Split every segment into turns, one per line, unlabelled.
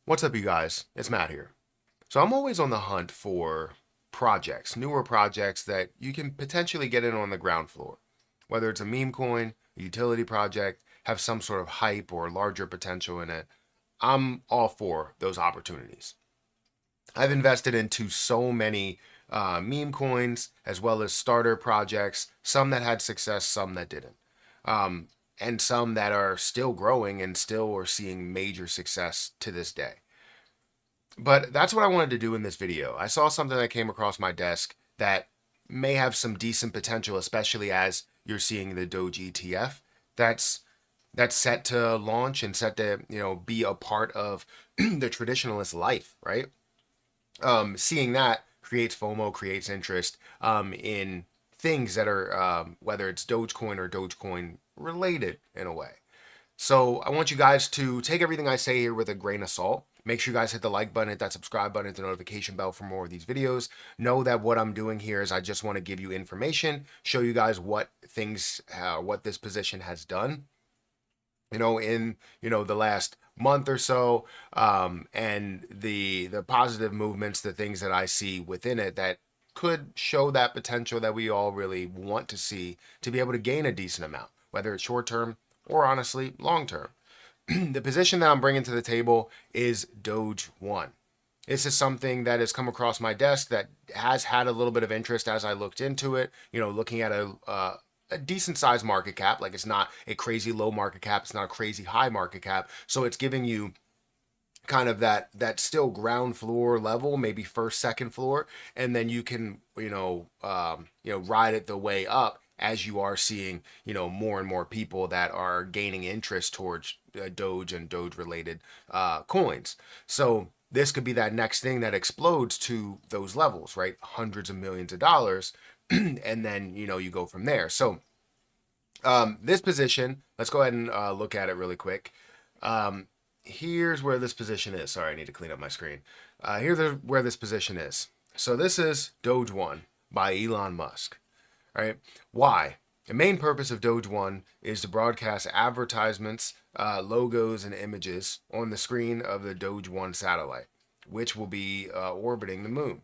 What's up, you guys? It's Matt here. So I'm always on the hunt for projects, newer projects that you can potentially get in on the ground floor. Whether it's a meme coin, a utility project, have some sort of hype or larger potential in it, I'm all for those opportunities. I've invested into so many meme coins as well as starter projects, some that had success, some that didn't. And some that are still growing and still are seeing major success to this day. But that's what I wanted to do in this video. I saw something that came across my desk that may have some decent potential, especially as you're seeing the Doge ETF that's set to launch and set to be a part of the traditionalist life, right? Seeing that creates FOMO, creates interest in things that are whether it's Dogecoin or Dogecoin related in a way. So I want you guys to take everything I say here with a grain of salt. Make sure you guys hit the like button, hit that subscribe button, hit the notification bell for more of these videos. Know that what I'm doing here is I just want to give you information, show you guys what things, what this position has done, in the last month or so, and the positive movements, the things that I see within it that could show that potential that we all really want to see to be able to gain a decent amount, whether it's short term or honestly long term. The position that I'm bringing to the table is Doge One. This is something that has come across my desk that has had a little bit of interest as I looked into it. Looking at a decent sized market cap. Like, it's not a crazy low market cap. It's not a crazy high market cap. So it's giving you kind of that still ground floor level, maybe first, second floor, and then you can ride it the way up as you are seeing more and more people that are gaining interest towards Doge and Doge related coins. So this could be that next thing that explodes to those levels, right? Hundreds of millions of dollars, and then you go from there. So this position, let's go ahead and look at it really quick. Here's where this position is. Sorry, I need to clean up my screen. Here's where this position is. So this is Doge One by Elon Musk. All right. Why? The main purpose of Doge One is to broadcast advertisements, logos, and images on the screen of the Doge One satellite, which will be orbiting the moon.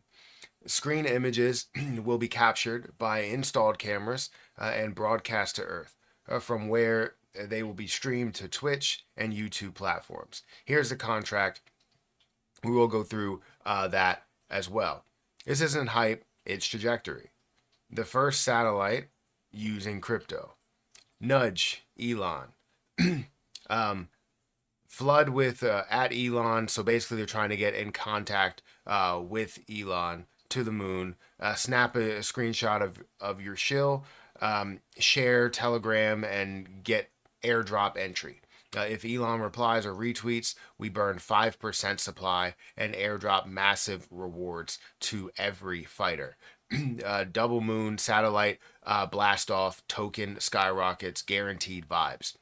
Screen images will be captured by installed cameras and broadcast to Earth, from where they will be streamed to Twitch and YouTube platforms. Here's the contract. We will go through that as well. This isn't hype, it's trajectory. The first satellite using crypto. Nudge Elon. Flood with at Elon. So basically, they're trying to get in contact with Elon to the moon. Snap a screenshot of your shill. Share Telegram and get airdrop entry. If Elon replies or retweets, we burn 5% supply and airdrop massive rewards to every fighter. Double moon satellite blast off token skyrockets, guaranteed vibes.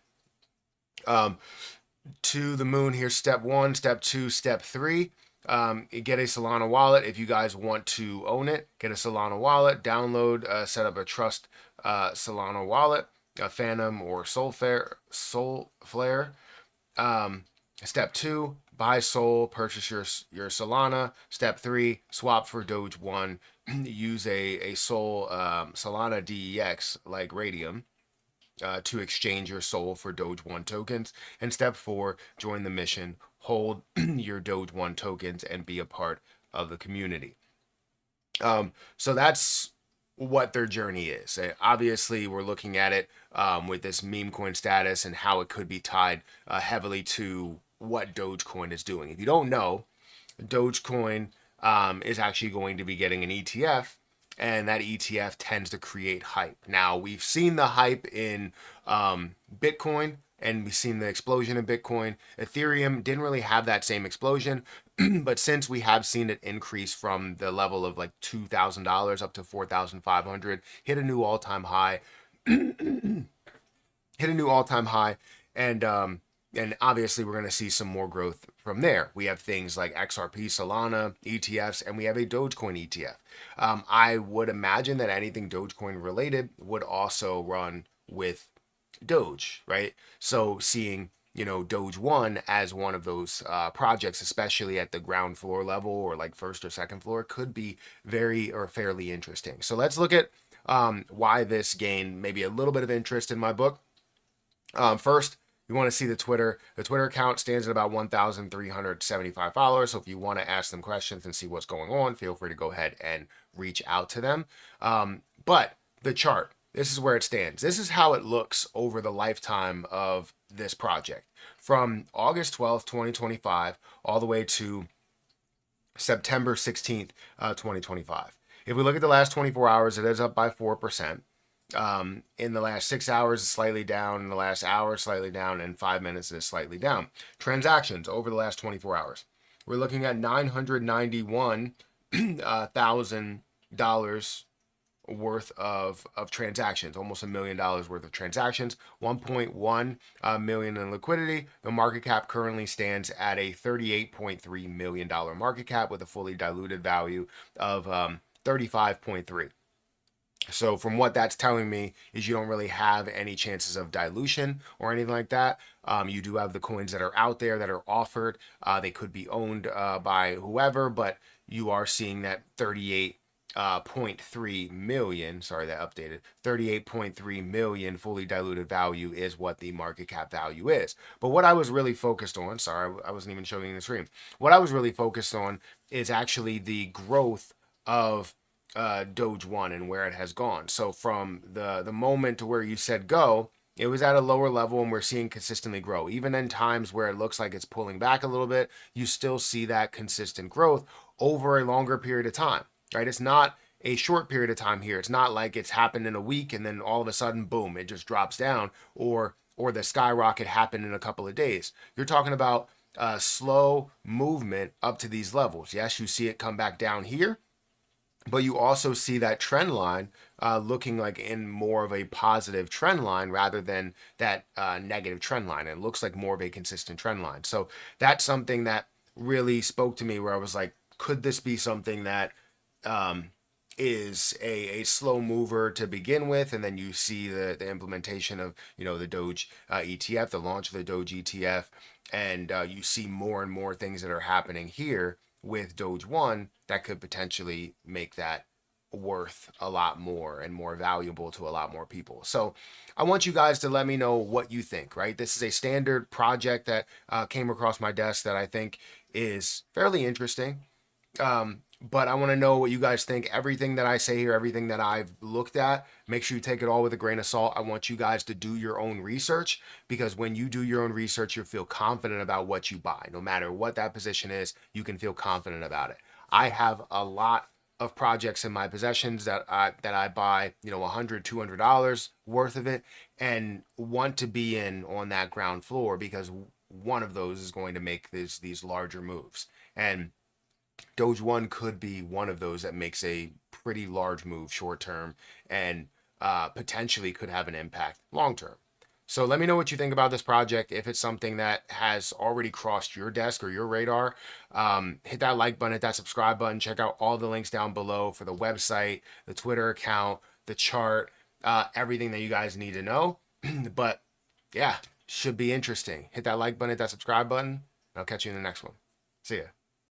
To the moon, here's step 1, step 2, step 3. Get a Solana wallet if you guys want to own it. Get a Solana wallet, download, set up a trust Solana wallet, a Phantom or Soulflare. Step 2, buy Sol, purchase your Solana. Step 3, swap for Doge One. Use a Sol Solana DEX like Radium to exchange your Sol for Doge One tokens. And step 4, join the mission. Hold your Doge One tokens and be a part of the community. So that's what their journey is. Obviously, we're looking at it with this meme coin status and how it could be tied heavily to what Dogecoin is doing. If you don't know, Dogecoin is actually going to be getting an ETF, and that ETF tends to create hype. Now, we've seen the hype in Bitcoin, and we've seen the explosion in Bitcoin. Ethereum didn't really have that same explosion, but since we have seen it increase from the level of like $2,000 up to $4,500, hit a new all-time high, and obviously we're going to see some more growth from there. We have things like XRP, Solana, ETFs, and we have a Dogecoin ETF. I would imagine that anything Dogecoin related would also run with Doge, right? So seeing Doge One as one of those projects, especially at the ground floor level or like first or second floor, could be very or fairly interesting. So let's look at why this gained maybe a little bit of interest in my book. First, you want to see the Twitter. The Twitter account stands at about 1,375 followers. So if you want to ask them questions and see what's going on, feel free to go ahead and reach out to them. But the chart, this is where it stands. This is how it looks over the lifetime of this project from August 12th, 2025, all the way to September 16th, 2025. If we look at the last 24 hours, it is up by 4%. In the last 6 hours, it's slightly down. In the last hour, slightly down. In 5 minutes, it's slightly down. Transactions over the last 24 hours. We're looking at $991,000 worth of transactions, almost $1 million worth of transactions, 1.1 million in liquidity. The market cap currently stands at a $38.3 million market cap with a fully diluted value of 35.3. So from what that's telling me is you don't really have any chances of dilution or anything like that. You do have the coins that are out there that are offered. They could be owned by whoever, but you are seeing that 38.3 million, sorry, that updated, 38.3 million fully diluted value is what the market cap value is. But what I was really focused on, sorry, I wasn't even showing you the screen. What I was really focused on is actually the growth of Doge One and where it has gone. So from the moment to where you said go, it was at a lower level and we're seeing consistently grow. Even in times where it looks like it's pulling back a little bit, you still see that consistent growth over a longer period of time, right? It's not a short period of time here. It's not like it's happened in a week and then all of a sudden, boom, it just drops down, or the skyrocket happened in a couple of days. You're talking about slow movement up to these levels. Yes, you see it come back down here, but you also see that trend line looking like in more of a positive trend line rather than that negative trend line. It looks like more of a consistent trend line. So that's something that really spoke to me, where I was like, could this be something that is a slow mover to begin with, and then you see the implementation of the Doge ETF, the launch of the Doge ETF, and you see more and more things that are happening here with Doge One that could potentially make that worth a lot more and more valuable to a lot more people. So I want you guys to let me know what you think, right? This is a standard project that came across my desk that I think is fairly interesting. But I want to know what you guys think. Everything that I say here, everything that I've looked at, make sure you take it all with a grain of salt. I want you guys to do your own research, because when you do your own research, you'll feel confident about what you buy. No matter what that position is, you can feel confident about it. I have a lot of projects in my possessions that I buy, $100, $200 worth of it, and want to be in on that ground floor because one of those is going to make these larger moves. And Doge One could be one of those that makes a pretty large move short term and potentially could have an impact long term. So let me know what you think about this project. If it's something that has already crossed your desk or your radar, hit that like button, hit that subscribe button. Check out all the links down below for the website, the Twitter account, the chart, everything that you guys need to know. But yeah, should be interesting. Hit that like button, hit that subscribe button. I'll catch you in the next one. See ya.